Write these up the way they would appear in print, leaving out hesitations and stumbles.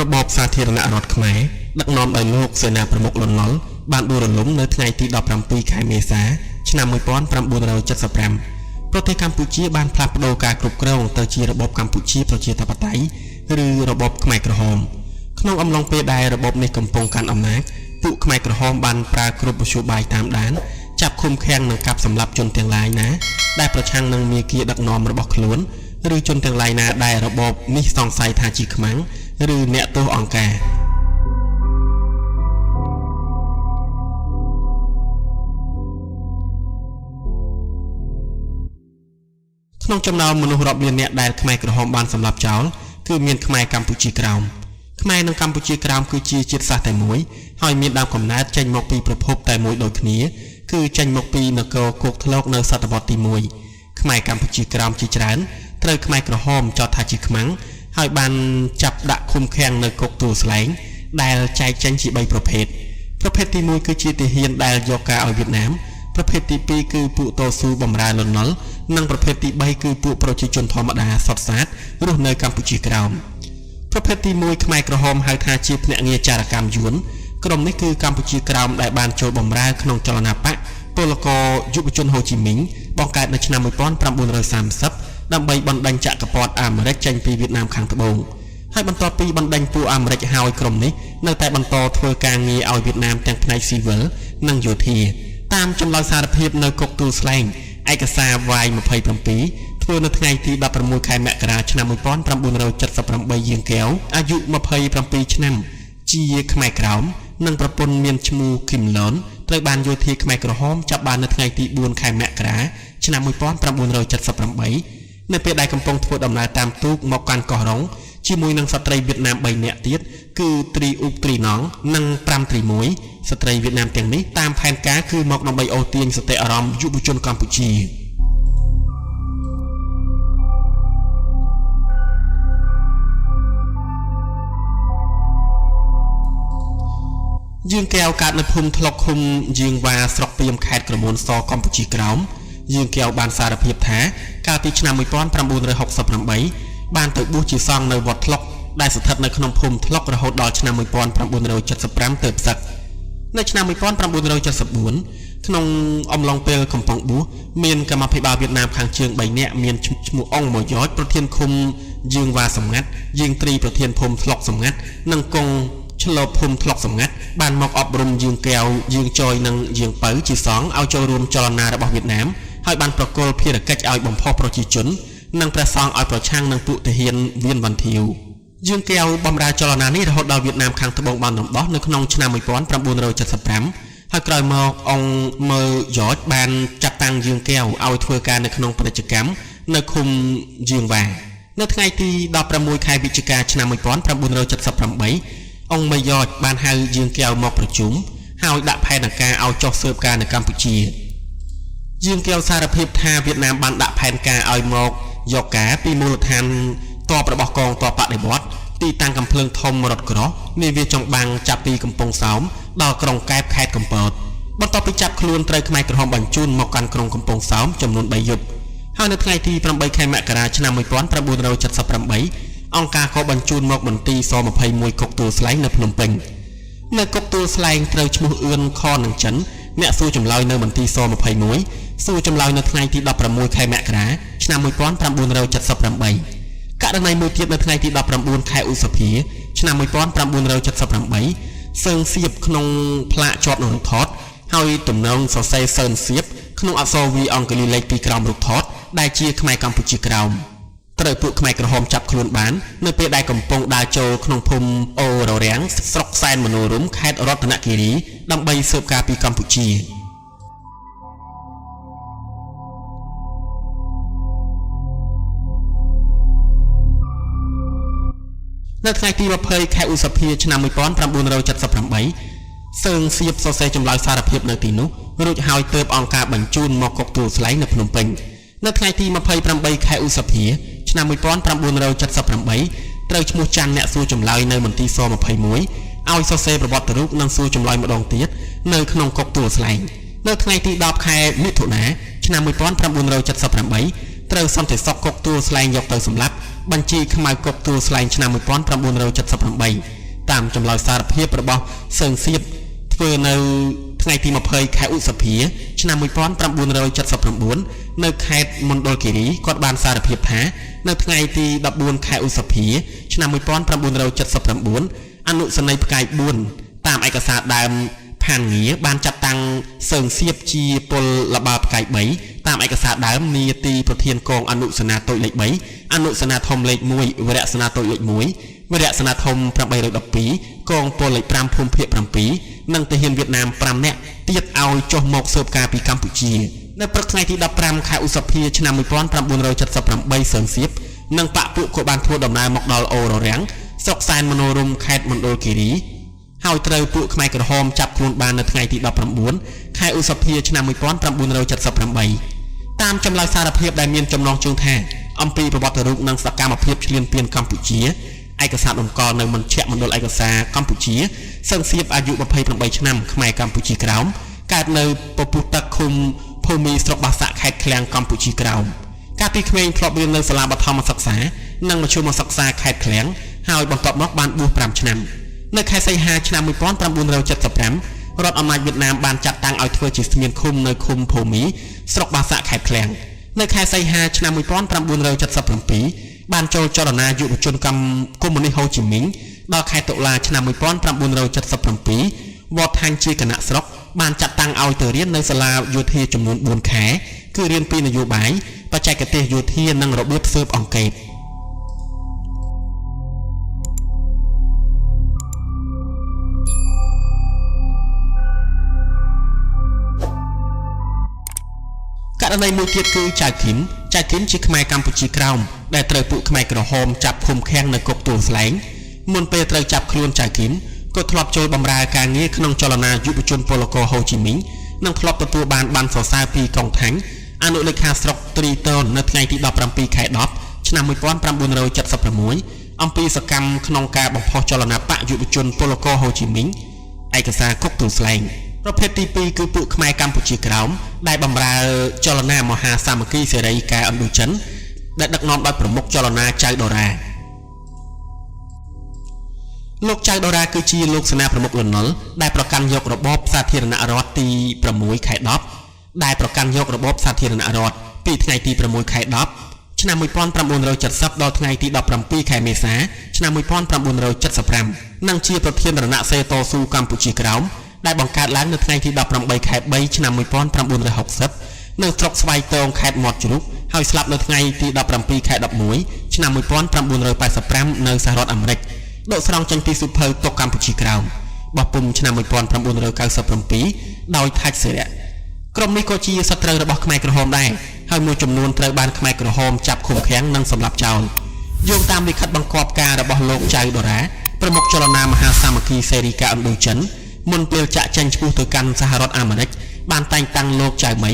របបសាធារណរដ្ឋខ្មែរដឹកនាំដោយលោកសេនាប្រមុខលន់ នល់បានដួលរលំនៅថ្ងៃទី17ខែមេសាឆ្នាំ1975ប្រទេសកម្ពុជាបានផ្លាស់ប្ដូរការគ្រប់គ្រងទៅជារបបកម្ពុជាប្រជាធិបតេយ្យឬរបបខ្មែរក្រហមក្នុងអំឡុងពេលដែលរបបនេះកំពុងកាន់អំណាចពួកខ្មែរក្រហមបានប្រើគ្រប់មធ្យោបាយតាមដានចាប់ឃុំឃាំងនិងកាប់សម្លាប់ជនទាំងឡាយណាដែលប្រឆាំងនឹងមាគ៌ាដឹកនាំរបស់ខ្លួនឬជនទាំងឡាយណាដែលរបបនេះសង្ស័យថាជាខ្មាំងឬអ្នកទោសអង្គការក្នុងចំណោមមនុស្សរាប់លានអ្នកដែលខ្មែរក្រហមបានសម្លាប់ចោលគឺមានខ្មែរកម្ពុជាក្រោមខ្មែរនិងកម្ពុជាក្រោមគឺជាជាតិសាសន៍តែមួយហើយមានដើមកំណើតចេញមកពីប្រភពតែមួយដូចគ្នាគឺចេញមកពីនគរគោកធ្លកនៅសតវត្សទី1ខ្មែរកម្ពុជាក្រោមជាច្រើនត្រូវខ្មែរក្រហមចោទថាជាខ្មាំងហើយបានចាប់ដាក់ឃុំឃាំងនៅគុកទួលស្លែងដែលចែកចេញជា3ប្រភេទទី1គឺជាទាហានដែលយកការឲ្យវៀតណាមប្រភេទទី2គឺពួកតស៊ូបម្រើលន់ នល់និងប្រភេទទី3គឺពួកប្រជាជនធម្មតាសុទ្ធសាធរស់នៅកម្ពុជាក្រោមប្រភេទទី1ខ្មែរក្រហមហៅថាជាភ្នាក់ងារចារកម្មយួនក្រុមនេះគឺកម្ពុជាក្រោមដែលបានចូលបម្រើក្នុងចលនាបកពលករយុវជនហូជីមីញបង្កើតនៅឆ្នាំ1930ដើម្បីបណ្ដេញចក្រពត្តិអាមេរិកចេញពីវៀតណាមខាងត្បូងហើយបន្ទាប់ពីបណ្ដេញពួកអាមេរិកហើយក្រុមនេះនៅតែបន្តធ្វើការងារឲ្យវៀតណាមទាំងផ្នែកស៊ីវិលនិងយោធាតាមចម្លើយសារភាពនៅគុកទួលស្លែងឯកសារវាយ27ធ្វើនៅថ្ងៃទី16ខែមករាឆ្នាំ1978យាងកែវអាយុ27ឆ្នាំជាខ្មែរក្រោមនិងប្រពន្ធមានឈ្មោះគឹមឡុនត្រូវបានយោធាខ្មែរក្រហមចាប់បាននៅថ្ងៃទី4ខែមករាឆ្នាំ1978នៅពេលដែលកំពុងធ្វើដំណើរតាមទូកមកកាន់កោះរ៉ុងជាមួយនឹងស្ត្រីវៀតណាម3នាក់ទៀតគឺត្រីអ៊ុកត្រីណងនិង5ត្រី1ស្ត្រីវៀតណាមទាំងនេះតាមផែនការគឺមកដើម្បីអូសទាញសតិអារម្មណ៍យុវជនកម្ពុជាយាងកែវកើតនៅភូមិថ្លុកឃុំយាងវ៉ាស្រុកពីមខេត្តក្រមួនសកម្ពុជាក្រោមយាងកែវបានសារភាពថាកាលពីឆ្នាំ1968បានទៅបួសជាសង្ឃនៅវត្តថ្លុកដែលស្ថិតនៅក្នុងភូមិថ្លុករហូតដល់ឆ្នាំ1975ទើបសឹកនៅឆ្នាំ1974ក្នុងអំឡុងពេលកំពុងបួសមានកម្មាភិបាលវៀតណាមខាងជើង3នាក់មានឈ្មោះអង្គម៉ូយ៉តប្រធានឃុំយាងវ៉ាសម្ងាត់យាងត្រីប្រធានភូមិថ្លុកសម្ងាត់និងកងឆ្លប់ភូមិថ្លុកសម្ងាត់បានមកអប់រំយាងកែវយាងចយនិងយាងពៅជាសង្ឃឲ្យចូលរួមចលនារបស់វៀតណាមហើយបានប្រគល់ភារកិច្ចឲ្យបំផុសប្រជាជននិងព្រះសង្ឃឲ្យប្រឆាំងនឹងពួកទាហានវៀនវ៉ាន់ធាវយាងកែវបម្រើចលនានេះរហូតដល់វៀតណាមខាងត្បូងបានរំដោះនៅក្នុងឆ្នាំ1975ហើយក្រោយមកអង្គមើយ៉តបានចាត់តាំងយាងកែវឲ្យធ្វើការនៅក្នុងពាណិជ្ជកម្មនៅឃុំយាងវ៉ានៅថ្ងៃទី16ខែវិច្ឆិកាឆ្នាំ1978អង្គមេយ៉តបានហៅយាងកែវមកប្រជុំហើយដាក់ផែនការឲ្យចុះស៊ើបការនៅកម្ពុជាយាងកែវសារភាពថាវៀតណាមបានដាក់ផែនការឲ្យមកយកការពីមូលដ្ឋានទ័ពរបស់កងទ័ពបដិវត្តន៍ទីតាំងកំភ្លើងធំរថក្រោះនាវាចុងបាំងចាប់ពីកំពង់សោមដល់ក្រុងកែបខេត្តកំពតបន្ទាប់ពីចាប់ខ្លួនត្រូវខ្មែរក្រហមបញ្ជូនមកកាន់ក្រុងកំពង់សោមចំនួន3យប់ហើយនៅថ្ងៃទី8ខែមករាឆ្នាំ1978អង្គការក៏បញ្ជូនមកមន្ទីរស21គុកទួលស្លែងនៅភ្នំពេញនៅគុកទួលស្លែងត្រូវឈ្មោះអឿនខនឹងចិនអ្នកសួរចម្លើយនៅមន្ទីរស21សួរចម្លើយនៅថ្ងៃទី16ខែមករាឆ្នាំ1978ករណីមួយទៀតនៅថ្ងៃទី19ខែឧសភាឆ្នាំ1978សើងសៀបក្នុងផ្លាកជាប់នឹងរូបថតហើយទំនងសរសេរសើនសៀបក្នុងអក្សរវីអង់គ្លេសលេខពីក្រោមរូបថតដែលជាខ្មែរកម្ពុជាក្រោមត្រូវពួកខ្មែរក្រហមចាប់ខ្លួនបាននៅពេលដែលកំពុងដើរចូលក្នុងភូមិអូររាំងស្រុកសែនមនោរម្យខេត្តរតនគិរីដើម្បីស៊ើបការពីកម្ពុជានៅថ្ងៃទី20ខែឧសភាឆ្នាំ1978សើងសៀបសរសេរចម្លើយសារភាពនៅទីនោះរួចហើយទើបអង្គការបញ្ជូនមកគុកទួលស្លែងនៅភ្នំពេញនៅថ្ងៃទី28ខែឧសភាឆ្នាំ1978ត្រូវឈ្មោះច័ន្ទអ្នកសួរចម្លើយនៅមន្ទីរស21ឲ្យសរសេរប្រវត្តិរូបនិងសួរចម្លើយម្ដងទៀតនៅក្នុងគុកទួលស្លែងនៅថ្ងៃទី10ខែមិថុនាឆ្នាំ1978ត្រូវសន្តិសុខគុកទួលស្លែងយកទៅសម្លាប់ បញ្ជីខ្មៅកុកទួលស្លែងឆ្នាំ1978តាមចម្លើយសារភាពរបស់សើងសៀបធ្វើនៅថ្ងៃទី20ខែឧសភាឆ្នាំ1979នៅខេត្តមណ្ឌលគិរីគាត់បានសារភាពថានៅថ្ងៃទី14ខែឧសភាឆ្នាំ1979អនុសន័យផ្កាយ4តាមឯកសារដើមផានងារបានចាត់តាំងសើងសៀបជាពលលបាផ្កាយ3តាមឯកសារដើមនីតិប្រធានកងអនុសនាតូចលេខ3អនុសនាធំលេខ1វរៈសនាតូចលេខ1វរៈសនាធំ812កងពលលេខ5ភូមិភាគ7និងទាហានវៀតណាម5នាក់ទៀតឲ្យចុះមកស៊ើបការពីកម្ពុជានៅព្រឹកថ្ងៃទី15ខែឧសភាឆ្នាំ1978សើងសៀបនិងបកពួកក៏បានធ្វើដំណើរមកដល់អូររាំងស្រុកសែនមនោរម្យខេត្តមណ្ឌលគិរីហើយត្រូវពួកខ្មែរក្រហមចាប់ខ្លួនបាននៅថ្ងៃទី19ខែឧសភាឆ្នាំ1978តាមចម្លើយសារភាពដែលមានចំណងជើងថាអំពីប្រវត្តិរូបនិងសកម្មភាពឈ្លានពានកម្ពុជាឯកសារតម្កល់នៅមជ្ឈមណ្ឌលឯកសារកម្ពុជាសើងសៀបអាយុ28ឆ្នាំខ្មែរកម្ពុជាក្រោមកើតនៅពពុះទឹកឃុំភូមិស្រុកបាសាក់ខេត្តឃ្លាំងកម្ពុជាក្រោមកាលពីក្មេងធ្លាប់រៀននៅសាលាបឋមសិក្សានិងមធ្យមសិក្សាខេត្តឃ្លាំងហើយបន្ទាប់មកបានបួស5ឆ្នាំនៅខែសីហាឆ្នាំ1975រដ្ឋអាណាចក្រវៀតណាមបានចាត់តាំងឲ្យធ្វើជាស្មៀនឃុំនៅឃុំភូមិស្រុកបាសាក់ខេត្តឃ្លាំងនៅខែសីហាឆ្នាំ1977បានចូលចលនាយុវជនកុម្មុយនីសហូជីមីញដល់ខែតុលាឆ្នាំ1977វត្តថាញ់ជាគណៈស្រុកបានចាត់តាំងឲ្យទៅរៀននៅសាលាយោធាចំនួន4ខែគឺរៀនពីនយោបាយបច្ចេកទេសយោធានិងរបៀបស៊ើបអង្កេតករណីមួយទៀតគឺចៅគឹមជាខ្មែរកម្ពុជាក្រោមដែលត្រូវពួកខ្មែរក្រហមចាប់ឃុំឃាំងនៅគុកទួលស្លែងមុនពេលត្រូវចាប់ខ្លួនចៅគឹមក៏ធ្លាប់ចូលបម្រើការងារក្នុងចលនាយុវជនពលករហូជីមីញនិងធ្លាប់ទទួលបានសរសើរពីកងថាញ់អនុលេខាស្រុកត្រីតននៅថ្ងៃទី17ខែ10ឆ្នាំ1976អំពីសកម្មក្នុងការបំផុសចលនាបកយុវជនពលករហូជីមីញឯកសារគុកទួលស្លែងប្រភេទទី2គឺពួកខ្មែរកម្ពុជាក្រោមដែលបម្រើចលនាមហាសាមគ្គីសេរីកែឥណ្ឌូចិនដែលដឹកនាំដោយប្រមុខចលនាចៅដរ៉ាលោកចៅដរ៉ាគឺជាលោកសេនាប្រមុខលន់នល់ដែលប្រកាន់យករបបសាធារណរដ្ឋទី6ខែ10ដែលប្រកាន់យករបបសាធារណរដ្ឋពីថ្ងៃទី6ខែ10ឆ្នាំ1970ដល់ថ្ងៃទី17ខែមេសាឆ្នាំ1975និងជាប្រធានរណសិរ្សតស៊ូកម្ពុជាក្រោមដែលបង្កើតឡើងនៅថ្ងៃទី18ខែ3ឆ្នាំ1960នៅស្រុកស្វាយតងខេត្តមាត់ជ្រូកហើយស្លាប់នៅថ្ងៃទី17ខែ11ឆ្នាំ1985នៅសហរដ្ឋអាមេរិកដកស្រង់ចេញពីសៀវភៅទុកកម្ពុជាក្រោមបោះពុម្ពឆ្នាំ1997ដោយថាច់សិរៈក្រុមនេះក៏ជាសត្រូវរបស់ខ្មែរក្រហមដែរហើយមួយចំនួនត្រូវបានខ្មែរក្រហមចាប់ឃុំឃាំងនិងសម្លាប់ចោលយោងតាមលិខិតបង្គាប់ការរបស់លោកចៅដរ៉ាប្រមុខចលនាមហាសាមគ្គីសេរីកែឥណ្ឌូចិនមុនពេលចាក់ចេញឈ្មោះទៅកាន់សហរដ្ឋអាមេរិកបានតែងតាំងលោកចៅមី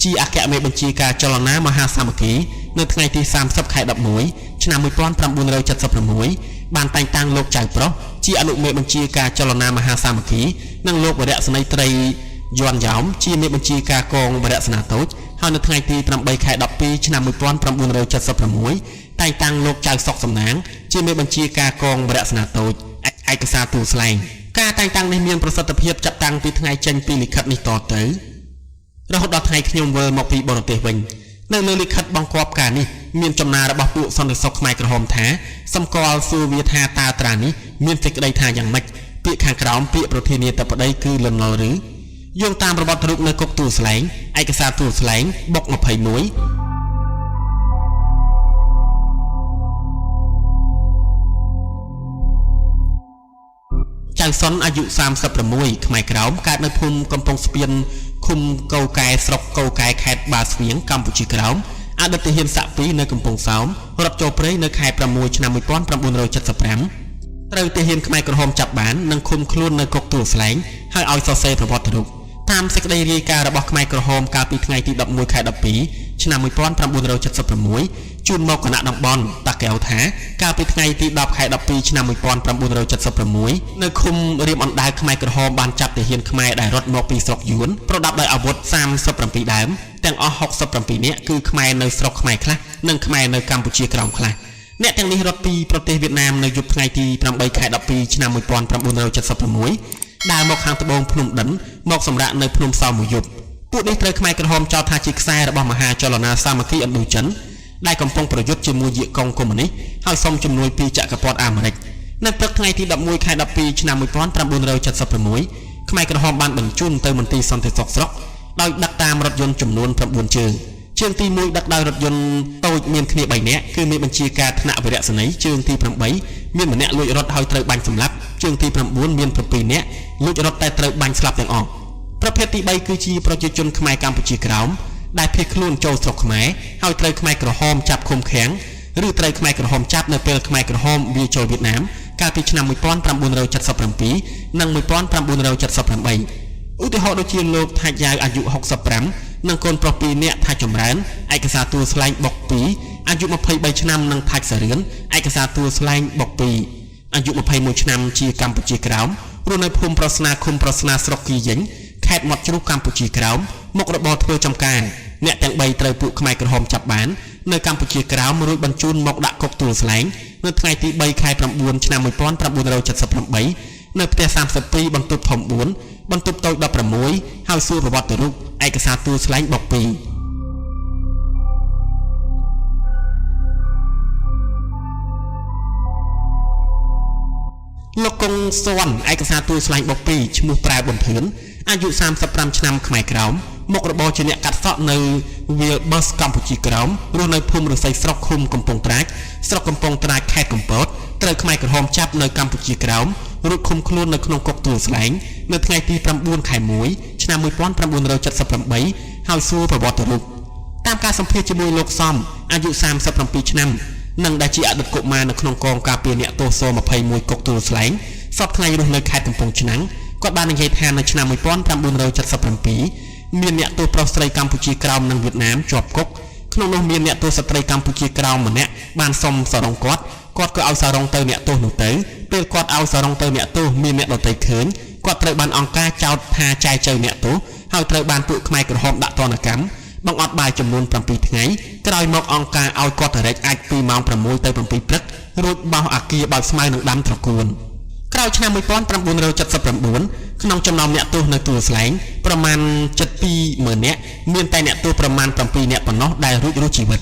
ជាអគ្គមេបញ្ជាការចលនាមហាសាមគ្គីនៅថ្ងៃទី30ខែ11ឆ្នាំ1976បានតែងតាំងលោកចៅប្រុសជាអនុមេបញ្ជាការចលនាមហាសាមគ្គីនិងលោកវរៈស្នេហ៍ត្រីយន់យ៉ោមជាមេបញ្ជាការកងវរៈសេនាតូចហើយនៅថ្ងៃទី8ខែ12ឆ្នាំ1976តែងតាំងលោកចៅសុកសំណាងជាមេបញ្ជាការកងវរៈសេនាតូចឯកសារទូស្លែងការតែងតាំងនេះមានប្រសិទ្ធភាពចាប់តាំងពីថ្ងៃចេញពីលិខិតនេះតទៅរហូតដល់ថ្ងៃខ្ញុំវិលមកពីបរទេសវិញនៅលើលិខិតបង្គាប់ការនេះមានចំណារបស់ពួកសន្តិសុខខ្មែរក្រហមថាសម្គាល់សួរវាថាតើត្រានេះមានសេចក្តីថាយ៉ាងម៉េចពាក្យខាងក្រោមពាក្យប្រធានាធិបតីគឺលន់នល់ឬយោងតាមប្រវត្តិរូបនៅគុកទួលស្លែងឯកសារទួលស្លែងបុក21ចៅសុនអាយុ36ខ្មែរក្រោមកើតនៅភូមិកំពង់ស្ពានឃុំកោកែស្រុកកោកែខេត្តបាស្វៀងកម្ពុជាក្រោមអតីតទាហានសាក់2នៅកំពង់សោមរត់ចូលព្រៃនៅខែ6ឆ្នាំ1975ត្រូវទាហានខ្មែរក្រហមចាប់បាននិងឃុំខ្លួននៅគុកទួលស្លែងហើយឲ្យសរសេរប្រវត្តិរូបតាមសេចក្តីរាយការណ៍របស់ខ្មែរក្រហមកាលពីថ្ងៃទី11ខែ12ឆ្នាំ1976ជូនមកគណៈតំបន់តាកែវថាកាលពីថ្ងៃទី10ខែ12ឆ្នាំ1976នៅឃុំរៀមអណ្ដើកខ្មែរក្រហមបានចាប់ទាហានខ្មែរដែលរត់មកពីស្រុកយួនប្រដាប់ដោយអាវុធ37ដើមទាំងអស់67នាក់គឺខ្មែរនៅស្រុកខ្មែរខ្លះនិងខ្មែរនៅកម្ពុជាក្រោមខ្លះ អ្នកទាំងនេះរត់ពីប្រទេសវៀតណាមនៅយប់ថ្ងៃទី8 ខែ 12 ឆ្នាំ 1976 ដើរមកខាងត្បូងភ្នំដិនមកសម្រាកនៅភ្នំសោមួយយប់ពួកនេះត្រូវខ្មែរក្រហមចោទថាជាខ្សែរបស់មហាចលនាសាមគ្គីឥណ្ឌូចិនដែលកំពុងប្រយុទ្ធជាមួយយាយកុងកុម្មុយនីសហើយសុំជំនួយពីចក្រពត្តិអាមេរិកនៅព្រឹកថ្ងៃទី11 ខែ 12 ឆ្នាំ 1976 ខ្មែរក្រហមបានបញ្ជូនទៅមន្ទីរសន្តិសុខស្រុកដោយដឹកតាមរថយន្តចំនួន9ជើងជើងទី1ដឹកដោយរថយន្តតូចមានគ្នា3នាក់គឺមានបញ្ជាការថ្នាក់វីរៈសេនីយ៍ជើងទី8មានម្នាក់លួចរត់ហើយត្រូវបាញ់សម្លាប់ជើងទី9មាន7នាក់លួចរត់តែត្រូវបាញ់ស្លាប់ទាំងអស់ប្រភេទទី3គឺជាប្រជាជនខ្មែរកម្ពុជាក្រោមដែលភៀសខ្លួនចូលស្រុកខ្មែរហើយត្រូវខ្មែរក្រហមចាប់ឃុំឃាំងឬត្រូវខ្មែរក្រហមចាប់នៅពេលខ្មែរក្រហមវាយចូលវៀតណាមកាលពីឆ្នាំ 1977 និង 1978 ឧទាហរណ៍ដូចជាលោកថាច់យ៉ាវអាយុ 65 និងកូនប្រុស2នាក់ថាចម្រើនឯកសារទួលស្លែងបុក2អាយុ 23 ឆ្នាំនិងថាច់សារឿនឯកសារទួលស្លែងបុក2អាយុ 21 ឆ្នាំជាកម្ពុជាក្រោមរស់នៅភូមិប្រស្នាឃុំប្រស្នាស្រុកគីយិញខេត្តមាត់ជ្រូកកម្ពុជាក្រោមមុខរបរធ្វើចំការអ្នកទាំង3ត្រូវពួកខ្មែរក្រហមចាប់បាននៅកម្ពុជាក្រោមរួចបញ្ជូនមកដាក់គុកទួលស្លែងនៅថ្ងៃទី3 ខែ 9 ឆ្នាំ 1978 នៅផ្ទះ32បន្ទប់ធំ4បន្ទប់តូច16ហើយសួរប្រវត្តិរូបឯកសារទួលស្លែងបុក2លោកកុងស៊ន់ឯកសារទួលស្លែងបុក2ឈ្មោះប្រែប៊ុនធឿនអាយុ 35 ឆ្នាំខ្មែរក្រោមមុខរបរជាអ្នកកាត់សក់នៅវាលបឹសកម្ពុជាក្រោមរស់នៅភូមិរស័យស្រុកឃុំកំពង់ត្រាចស្រុកកំពង់ត្រាចខេត្តកំពតត្រូវខ្មែរក្រហមចាប់នៅកម្ពុជាក្រោមរួចឃុំខ្លួននៅក្នុងគុកទួលស្លែងនៅថ្ងៃទី9 ខែ 1 ឆ្នាំ 1978 ហើយសួរប្រវត្តិរូបតាមការសម្ភាសន៍ជាមួយលោកសំអាយុ 37 ឆ្នាំនិងដែលជាអតីតកុមារនៅក្នុងកងការពារអ្នកទោសស21គុកទួលស្លែងសពថ្ងៃរស់នៅខេត្តកំពង់ឆ្នាំងគាត់បាននិយាយថានៅឆ្នាំ 1977 មានអ្នកទោសប្រុសស្រីកម្ពុជាក្រោមនិងវៀតណាមជាប់គុកក្នុងនោះមានអ្នកទោសស្ត្រីកម្ពុជាក្រោមម្នាក់បានសុំសារងគាត់ក៏ឲ្យសារងទៅអ្នកទោសនោះទៅពេលគាត់ឲ្យសារងទៅអ្នកទោសមានអ្នកដទៃឃើញគាត់ត្រូវបានអង្គការចោទថាចែកចៅអ្នកទោសហើយត្រូវបានពួកខ្មែរក្រហមដាក់ទណ្ឌកម្មបង្អត់បាយចំនួន7ថ្ងៃក្រោយមកអង្គការឲ្យគាត់ទៅរែកអាចពីម៉ោង6 ទៅ 7 ព្រឹករួចបោះអាគារបើកស្មៅនឹងដាំត្រកួនក្រោយឆ្នាំ 1979 ក្នុងចំណោមអ្នកទោសនៅទួលស្លែងប្រមាណ 72,000 នាក់មានតែអ្នកទោសប្រមាណ 7 នាក់ប៉ុណ្ណោះដែលរួចរស់ជីវិត